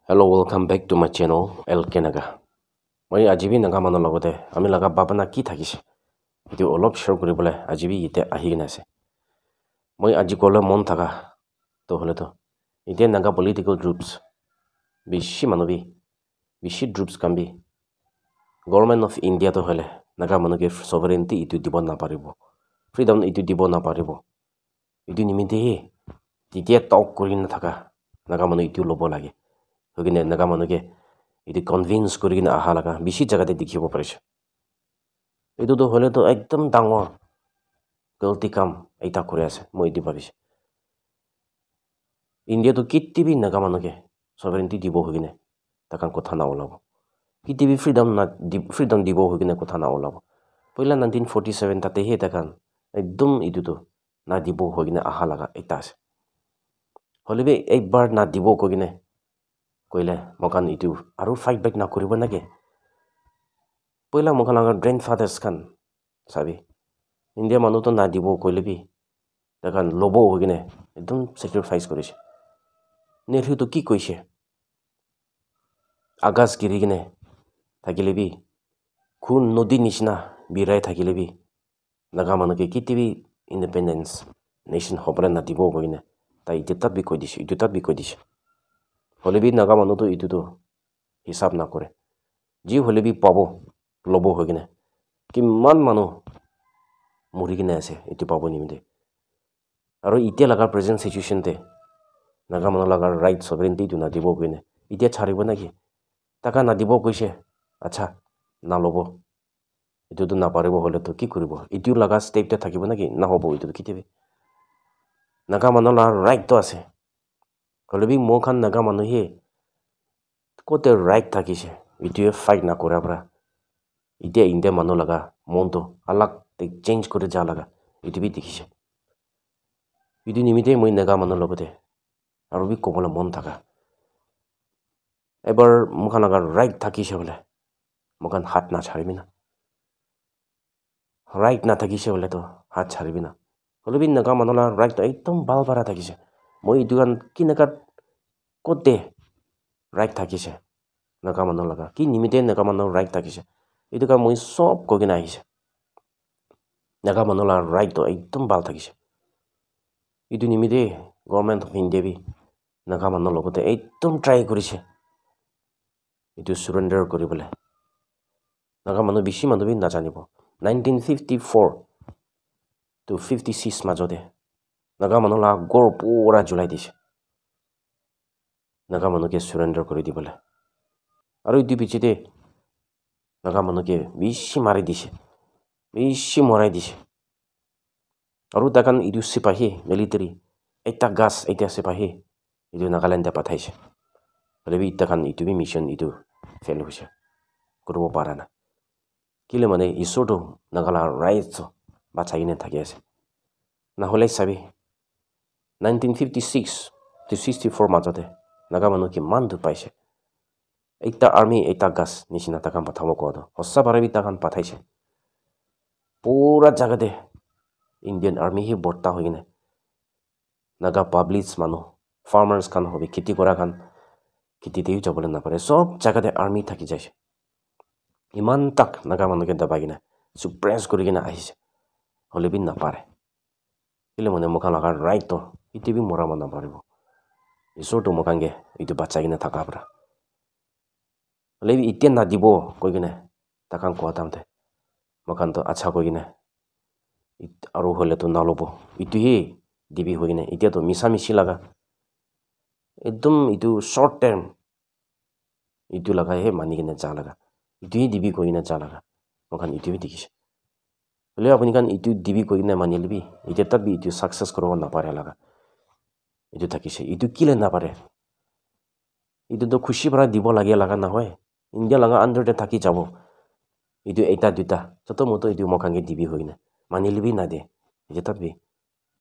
Hello, welcome back to my channel, LK Naga. Moi ajibi naga mano logote ami laga babana ki thakise. Itu olop share kuribole ajibi ite ahi gina ase. Moi aji kole mon thaka to hole to. Ite naga political groups bishi manobi bishi groups kambi Government of India to hole naga mano ke sovereignty itu dibo na paribo. Freedom itu dibo na paribo. Itu nimite he titia talk kuri na thaka naga mano itu lobo lage. Hogine naga mano ke itu convince kuri na aha laga bishi jagate dikhibo parise. Itu to hole to ekdom dangor galti kam eita kuri ase moi itu bhabise. India to kitti bi naga mano ke sovereignty dibo hogine takan kotha na olabo. Kitti bi freedom dibo hogine kotha na olabo. Poila 1947 tate he takan ekdom itu to na dibo hogine aha laga eita ase. Hole bi ek bar na dibo kogine koile mokan itu aru fight back na koribo nage. Poila mokan laga grandfathers kan sabi India manu to na dibo koile bi takan lobo hogine ekdom sacrifice korise. Nehru to ki koise agas giri gine thakile bi khun nodi nishna birai thakile bi naga manu ke kitti bi independence nation hobra na dibo kogine tai itetat bi koi dise itutat bi koi dise. Hole bi naga manu to itu to hisab na kore ji hole bi pabo lobo hogine kiman manu muri gine ase itu pabo nimide aro ite laga present situation te naga manu laga right sovereignty tu na dibo kogine ite charibo naki taka na dibo koise acha na lobo itu to na paribo hole to ki koribo itu laga step te thakibo naki na hobo itu to kitibe naga manu la right to ase hole bi mo khan naga manu he kote right thakise itu fight na kora pra ite India manu laga mon to alag te change kore ja laga itu bi dikhise itu nimite moi naga manu logote aru bi kobola mon thaka ebar mukhan laga right thakise bole mukhan hat na charibina right na thakise bole to hat charibina hole bi naga manu la right to ekdom bal bara thakise moi itu kan kinaka kote right thakise naga manu laga ki nimite naga manu right thakise itu kan moi sob kogina ahise naga manu la right to ekdom bal thakise itu nimite government of India bi naga manu logote ekdom try korise itu surrender koribole naga manu bishi manu bi najanibo 1954 to 56 majote naga manu la gor pura julai dise naga manu ke surrender kori dibole aru itu bichite naga manu ke bishi mari dise bishi morai dise aru takan itu sipahi military ekta gas ekta sipahi itu Nagaland te pathaise hole takan itu bi mission itu fail hoise koribo para na kile mane isor to nagala right bachai ne thaki ase na hole sabi 1956 to 64 majote naga manu ki man du paise ekta army ekta gas nishina takan pathamo ko do hossa bara bi takan pathaise pura jagate Indian army hi borta hoigine naga public manu farmers kan hobi khiti kora kan khiti te jabole na pare sob jagate army thaki jaise iman tak naga manu ke dabagina suppress korigina ahise hole bi na pare ile mone mokhan laga right to ite bi mora mana paribo isor to mokhan ge itu bachagina thaka pra hole bi ite na dibo koigine takan ko tamte mokhan to acha koigine aru hole to nalobo itu he dibi hoigine ite to misa misi laga ekdom itu short term itu laga he mani gine ja laga itu hi dibi koina ja laga mokhan itu bi dikhise hole apuni kan itu dibi koina mani libi ite tat bi itu success korobo na pare laga itu thakise itu kile na pare itu to khushi bara dibo lage laga na hoy India laga under te thaki jabo itu eta duta choto moto itu mokhan ge dibi hoina mani libi na de ite tat bi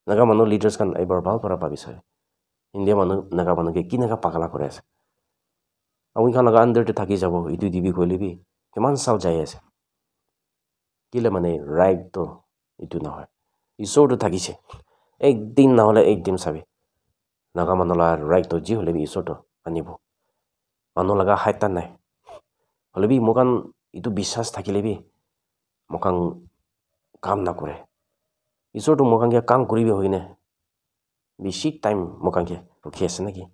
naga manu leaders kan ebar bal para pabise India manu naga manu ke kinaga pagala kore ase awin kan laga under te thaki jabo itu dibi koile bi keman sal jai ase kile mane right to itu na hoy isor to thakise ek din na hole ek din sabi naga manu la right to ji hole bi isor to anibo মানুহ লগা হাইতা নাই হলে B মোকান ইটো বিশ্বাস থাকিলে B মোকান কাম নকৰে ঈশ্বৰটো মোকানকে কাম কৰিবি হৈ কিনে বেছি টাইম মোকানকে ৰখি আছে নেকি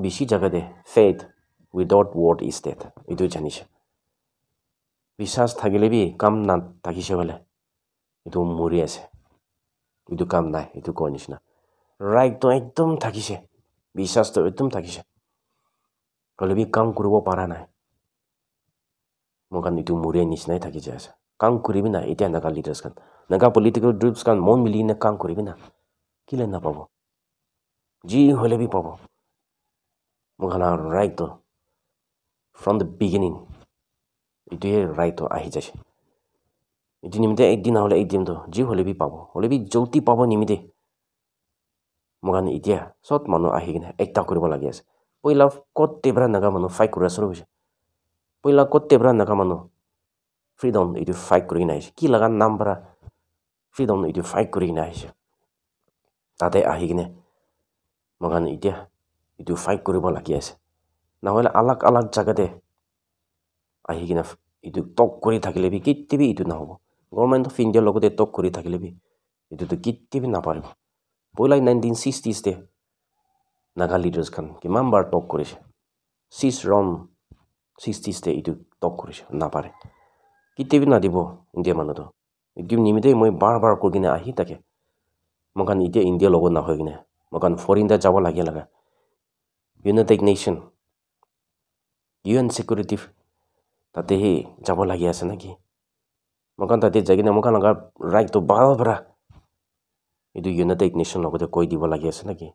বেছি জাগাতে faith without word is dead এইটো জানিছে বিশ্বাস থাকিলে বি কাম না থাকিছে বলে এইটো মৰি আছে এইটো কাম নাই এইটো কোৱা নিচিনা ৰাইটটো একদম থাকিছে বিশ্বাসটো একদম থাকিছে হলে বি কাম কৰিব পৰা নাই মোকান এইটো মৰি নিচিনাই থাকি যায় আছে কাম কৰিবি না এতিয়া নাগা লিডাৰ্ছ খান নাগা পলিটিকেল গ্ৰুপছ খান মন মিলি কিনে কাম কৰিবি না কিলে নাপাব যি হলে বি পাব মোকান ৰাইটটো ফ্ৰম দ্য বিগিনিং এইটোৱে ৰাইটটো আহি যাইছে এইটো নিমিত্তে একদিন নহ'লে একদিনটো যি হলে বি পাব হলে বি জলদি পাব নিমিত্তে মোকান এতিয়া চব মানুহ আহি কিনে একটা কৰিব লাগি আছে পইলা কতেবৰা নাগা মানুহ ফাইট কৰি আছো হৈছে পইলা কতেবৰা নাগা মানুহ ফ্ৰীডম এইটো ফাইট কৰি কিনে আহিছে কি লগা নাম পৰা ফ্ৰীডম এইটো ফাইট কৰি কিনে আহিছে তাতে আহি কিনে মোকান এতিয়া এইটো ফাইট কৰিব লাগি আছে নহ'লে আলাগ আলাগ জাগাতে আহি কিনে এইটো টক কৰি থাকিলে বি কেতিয়াবি এইটো নহ'ব গভৰ্ণমেণ্ট অফ ইণ্ডিয়াৰ লগতে টক কৰি থাকিলে বি এইটোতো কেতিয়াবি নাপাৰিব পইলা 1960s নাগা লিডাৰ্ছ খান কিমান বাৰ টক কৰিছে 6 ৰাউণ্ড 60s এইটো টক কৰিছে নাপাৰে কেতিয়াবি নাদিব ইণ্ডিয়া মানুহটো এইটো নিমিত্তে মই বাৰ বাৰ কৈ কিনে আহি থাকে মোকান এতিয়া ইণ্ডিয়াৰ লগত নহয় কিনে মোকান ফৰেইনতে যাব লাগে লগা ইউনাইটেড নেশ্যন UN চিকিউৰিটি তাতেহে যাব লাগি আছে নেকি মোকান তাতে যাই কিনে মোকান লগা ৰাইটটো ভাল পৰা এইটো ইউনাইটেড নেশ্যন লগতে কৈ দিব লাগি আছে নেকি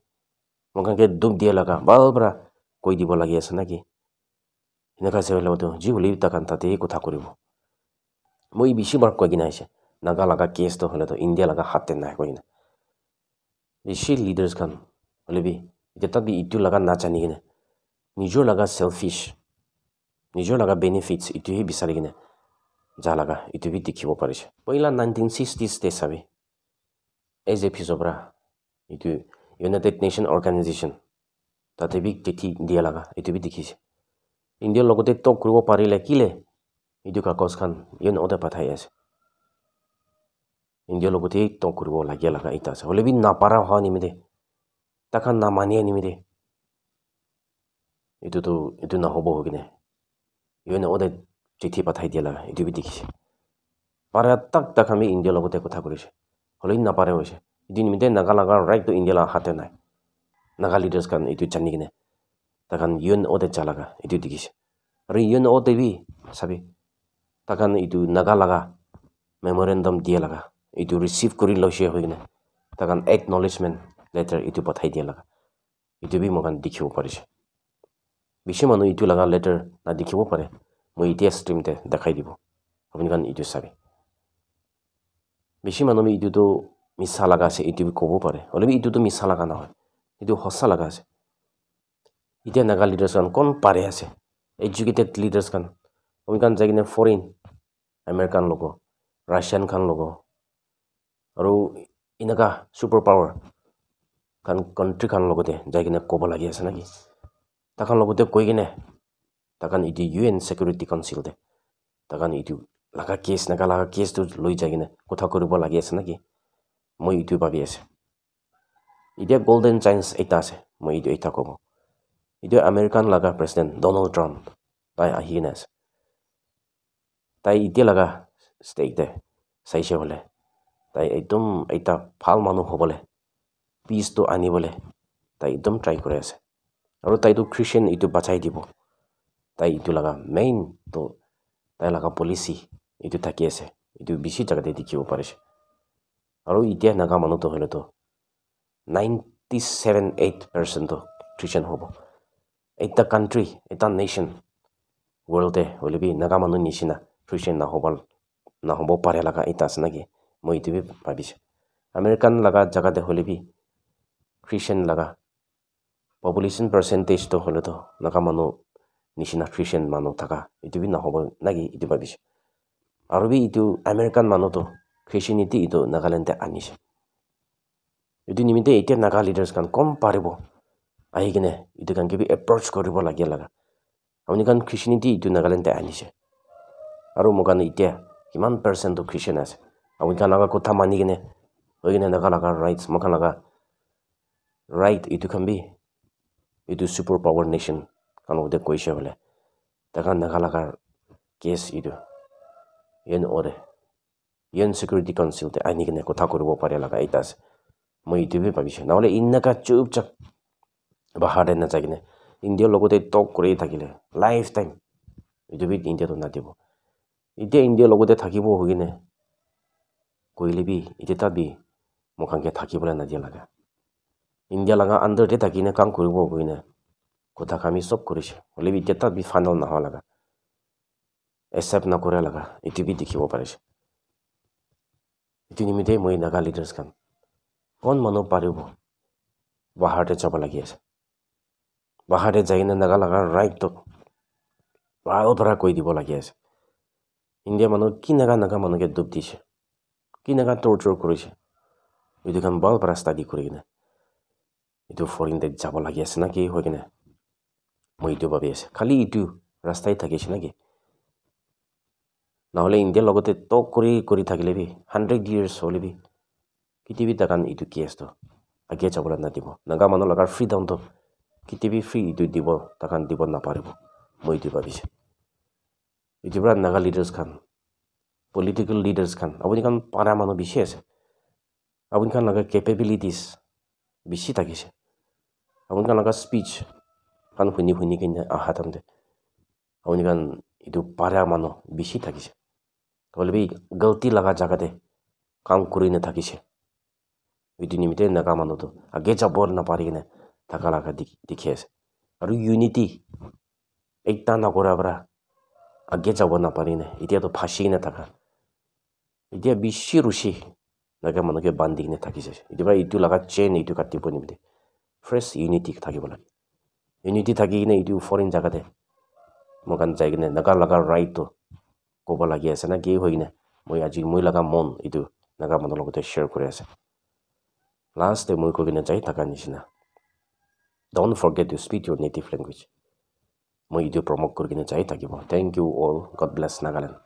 মোকানকে দুখ দিয়া লগা ভাল পৰা কৈ দিব লাগি আছে নেকি এনেকুৱা লগতো যি হ'লে তাকান তাতেই কথা কৰিব মই বেছি বাৰ কৈ কিনে আহিছে নাগা লগা কেছটো হ'লেতো ইণ্ডিয়া লগা হাতে নাই কৈ কিনে বেছি লিডাৰ্ছ খান হ'লে বি এতিয়া তাত ইটো লগা নাজানি কিনে নিজৰ লগা চেলফিছ নিজৰ লগা বেনিফিটছ এইটোহে বিচাৰি কিনে যা লগা এইটো বি দেখিব পাৰিছে পইলা 1960s চাবি AJPৰ পৰা এইটো ইউনাইটেড নেশ্যন অৰ্গেনাইজেশ্যন তাতে বি চিঠি দিয়া লগা এইটো বি দেখিছে ইণ্ডিয়াৰ লগতে টক কৰিব পাৰিলে কিলে এইটো কাগজ খান ইউন অৰ্ডাৰ পঠাই আছে ইণ্ডিয়াৰ লগতে টক কৰিব লাগে লগা এটা আছে হ'লে বি নাপাৰা হোৱা নিমিত্তে তাখান নামানিয়ে নিমিত্তে এইটো নহ'ব হৈ কিনে ইউন অৰ্ডাৰ চিঠি পঠাই দিয়া লগা এইটো বি দেখিছে পাৰে তাক আমি ইণ্ডিয়াৰ লগতে কথা কৰিছে হ'লে নাপাৰে হৈছে এইটো নিমিত্তে নাগা লগা ৰাইটটো ইণ্ডিয়া লগা হাতে নাই নাগা লিডাৰ্ছ খান এইটো জানি কিনে তাখান ইউন অৰ্ডাৰ যা লগা এইটো দেখিছে আৰু ইউন অৰ্ডাৰ বি চাবি তাখান এইটো নাগা লগা মেমৰেণ্ডাম দিয়া লগা এইটো ৰিচিভ কৰি লৈছে হৈ কিনে তাখান একনলেজমেণ্ট লেটাৰ এইটো পঠাই দিয়া লগা এইটো বি মোকান দেখিব পাৰিছে বেছি মানুহ এইটো লগা লেটাৰ নাদেখিব পাৰে মই এতিয়া ষ্ট্ৰীমতে দেখাই দিব আপুনি কাৰণ এইটো চাবি বেছি মানুহ এইটোতো মিছা লগা আছে এইটো ক'ব পাৰে হ'লে বি এইটোতো মিছা লগা নহয় এইটো সঁচা লগা আছে এতিয়া নাগা লিডাৰ্ছ খান কোন পাৰে আছে এডুকেটেড লিডাৰ্ছ খান আপুনি কাৰণ যাই কিনে ফৰেইন আমেৰিকান ল'ব ৰাছিয়ান খান ল'ব আৰু এনেকুৱা ছুপাৰ পাৱাৰ খান কাণ্ট্ৰি খান লগতে যাই কিনে ক'ব লাগি আছে নেকি তাখান লগতে কৈ কিনে তাখান এইটো UN চিকিউৰিটি কাউন্সিলতে তাখান এইটো লগা কেছ নাগা লগা কেছটো লৈ যাই কিনে কথা কৰিব লাগি আছে নেকি মই এইটো ভাবি আছো এতিয়া গল্ডেন চান্স এটা আছে মই এইটো এটা ক'ব এইটো আমেৰিকান লগা প্ৰেছিডেণ্ট ডনাল্ড ট্ৰাম্প তাই আহি কিনে আছে তাই এতিয়া লগা ষ্টেটতে চাইছে বোলে তাই একদম এটা ভাল মানুহ হ'বলৈ পিচটো আনিবলৈ তাই একদম ট্ৰাই কৰি আছে আৰু তাইতো খ্ৰীষ্টিয়ান এইটো বাচাই দিব তাই এইটো লগা মেইনটো তাই লগা পলিচি এইটো থাকি আছে এইটো বেছি জাগাতে দেখিব পাৰিছে আৰু এতিয়া নাগা মানুহটো হ'লেতো 97-8% খ্ৰীষ্টিয়ান হ'ব এটা কাণ্ট্ৰি এটা নেশ্যন ৱৰ্ল্ডতে হ'লে বি নাগা মানুহ নিচিনা খ্ৰীষ্টিয়ান নহ'ব পাৰে লগা এটা আছে নেকি মই এইটো ভাবিছোঁ আমেৰিকান লগা জাগাতে হ'লে বি খ্ৰীষ্টিয়ান লগা পপুলেশ্যন পাৰ্চেণ্টেজটো হ'লেতো নাগা মানুহ নিচিনা খ্ৰীষ্টিয়ান মানুহ থকা এইটো বি নহ'ব নেকি এইটো ভাবিছোঁ আৰু বি এইটো আমেৰিকান মানুহটো খ্ৰীষ্টিয়ানিটি এইটো নাগালেণ্ডে আনিছে এইটো নিমিত্তে এতিয়া নাগা লিডাৰ্ছ খান কম পাৰিব ahi kene itu kan kibi approach koribo lagi laga apuni kan Christianity itu Nagaland te anise aru mokan itia kiman percent to Christian ase apuni kan laga kotha mani kene hoigine naga laga rights mokan laga right itu kan bi itu super power nation kan ode koise bole takan naga laga case itu yen ore yen security council te ani kene kotha koribo pare laga itas moi itu bi pabise na hole innaka chupchap bahare na jagine India logote talk kori thakile lifetime itu bi India to nadibo ite India logote thakibo hogine koile bi ite ta bi mokange thakibole nadia laga India laga under te thakine kam koribo hogine kotha kami sob korise hole bi ite ta bi final na laga accept na kore laga itu bi dikhibo parise itu nimite moi naga leaders kan kon mano paribo baharte chaba lagi ase bahare jaina naga laga right to bal para koi dibo lagi ase India manu ki naga manu ke dub dise ki naga torture korise itu kan bal para study korigine itu foreign de jabo lagi ase na ki hoigine moi itu babi ase khali itu rastai thakise na ki na hole India logote talk kori thakile bi 100 years hole bi kitibi takan itu case to age chabula na dibo naga manu lagar freedom to kitibi free itu dibo takan dibo na paribo moi itu babise itu bra naga leaders kan political leaders kan apuni kan para manu bishi ase apuni kan laga capabilities bishi thakise apuni kan laga speech kan huni kine ahatam de apuni kan itu para manu bishi thakise hole bi galti laga jaga de kam kurine thakise itu nimite naga manu to age jabor na pari kine thaka laga dikhi ase aru unity ekta na kora bra age jabo na pari ne itia to phashi na thaka itia bishi rushi naga manu ke bandi kine thakise itu bra itu laga chain itu katibo nimite fresh unity thakibo lage unity thaki kine itu foreign jaga de mokan jai kine naga laga right to kobo lagi ase na ki hoine moi aji moi laga mon itu naga manu logote share kore ase last day moi ko kine jai taka nishina don't forget to speak your native language moi itu promote kori kine jai takibo thank you all god bless Nagaland